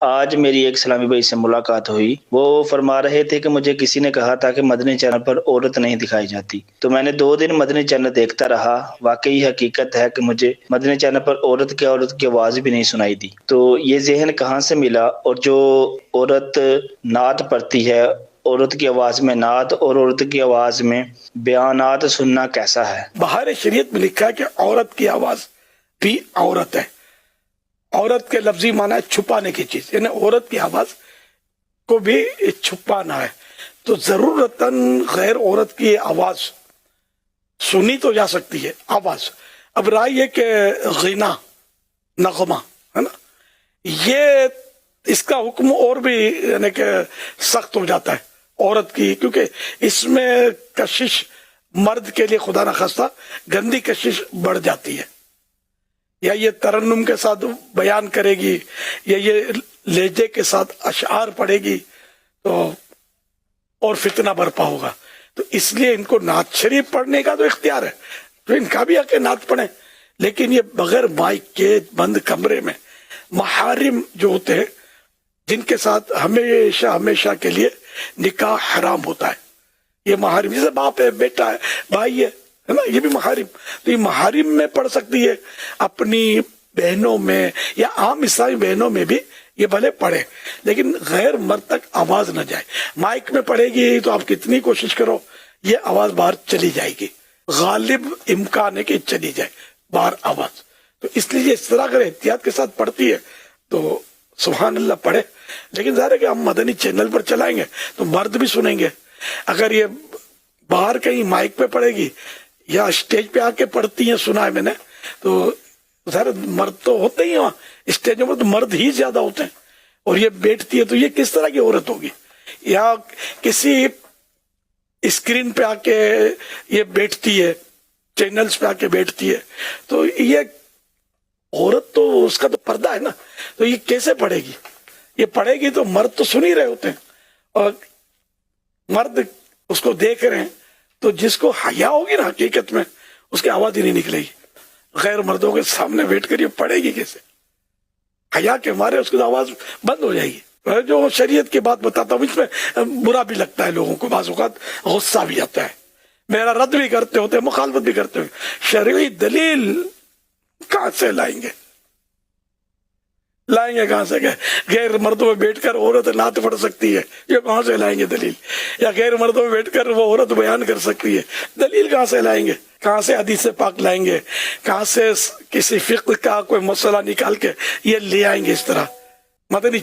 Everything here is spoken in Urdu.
آج میری ایک اسلامی بھائی سے ملاقات ہوئی، وہ فرما رہے تھے کہ مجھے کسی نے کہا تھا کہ مدنی چینل پر عورت نہیں دکھائی جاتی، تو میں نے 2 دن مدنی چینل دیکھتا رہا۔ واقعی حقیقت ہے کہ مجھے مدنی چینل پر عورت کی آواز بھی نہیں سنائی دی، تو یہ ذہن کہاں سے ملا؟ اور جو عورت نعت پڑھتی ہے، عورت کی آواز میں نعت اور عورت کی آواز میں بیانات سننا کیسا ہے؟ بہار شریعت میں لکھا ہے کہ عورت کی آواز بھی عورت ہے۔ عورت کے لفظی معنی ہے چھپانے کی چیز، یعنی عورت کی آواز کو بھی چھپانا ہے، تو ضرورتاً غیر عورت کی آواز سنی تو جا سکتی ہے آواز۔ اب رائے یہ کہ غنا، نغمہ ہے نا، یہ اس کا حکم اور بھی یعنی کہ سخت ہو جاتا ہے عورت کی، کیونکہ اس میں کشش مرد کے لیے خدا نخواستہ گندی کشش بڑھ جاتی ہے، یا یہ ترنم کے ساتھ بیان کرے گی یا یہ لہجے کے ساتھ اشعار پڑھے گی تو اور فتنہ برپا ہوگا۔ تو اس لیے ان کو نعت شریف پڑھنے کا تو اختیار ہے، تو ان کا بھی حق ہے نعت پڑھیں، لیکن یہ بغیر مائک کے بند کمرے میں محارم جو ہوتے ہیں جن کے ساتھ ہمیشہ کے لیے نکاح حرام ہوتا ہے، یہ محارم جیسے باپ ہے، بیٹا ہے، بھائی ہے نا، یہ بھی محارم، تو یہ محارم میں پڑھ سکتی ہے، اپنی بہنوں میں یا عام اسلامی بہنوں میں بھی یہ بھلے پڑھے، لیکن غیر مرد تک آواز نہ جائے۔ مائک میں پڑھے گی تو آپ کتنی کوشش کرو یہ آواز باہر چلی جائے گی، غالب امکان ہے کہ چلی جائے باہر آواز، تو اس لیے یہ اس طرح اگر احتیاط کے ساتھ پڑھتی ہے تو سبحان اللہ پڑھے، لیکن ظاہر ہے کہ ہم مدنی چینل پر چلائیں گے تو مرد بھی سنیں گے۔ اگر یہ باہر کہیں مائک پہ پڑھے گی یا اسٹیج پہ آ کے پڑھتی ہیں، سنا ہے میں نے، تو ظاہر مرد تو ہوتے ہی وہاں اسٹیجوں پر، تو مرد ہی زیادہ ہوتے ہیں، اور یہ بیٹھتی ہے تو یہ کس طرح کی عورت ہوگی؟ یا کسی اسکرین پہ آ کے یہ بیٹھتی ہے، چینلز پہ آ کے بیٹھتی ہے، تو یہ عورت تو اس کا تو پردہ ہے نا، تو یہ کیسے پڑھے گی؟ یہ پڑھے گی تو مرد تو سن ہی رہے ہوتے ہیں، اور مرد اس کو دیکھ رہے ہیں، تو جس کو حیا ہوگی نا حقیقت میں اس کی آواز ہی نہیں نکلے گی۔ غیر مردوں کے سامنے بیٹھ کر یہ پڑھے گی کیسے؟ حیا کے مارے اس کی آواز بند ہو جائے گی۔ جو شریعت کی بات بتاتا ہوں، اس میں برا بھی لگتا ہے لوگوں کو، بعض اوقات غصہ بھی آتا ہے، میرا رد بھی کرتے ہوتے ہیں، مخالفت بھی کرتے ہوئے، شرعی دلیل کہاں سے لائیں گے کہاں سے؟ غیر مردوں میں بیٹھ کر عورت نعت پڑھ سکتی ہے، یہ کہاں سے لائیں گے دلیل؟ یا غیر مردوں میں بیٹھ کر وہ عورت بیان کر سکتی ہے، دلیل کہاں سے لائیں گے؟ کہاں سے حدیث پاک لائیں گے؟ کہاں سے کسی فقہ کا کوئی مسئلہ نکال کے یہ لے آئیں گے؟ اس طرح مدنی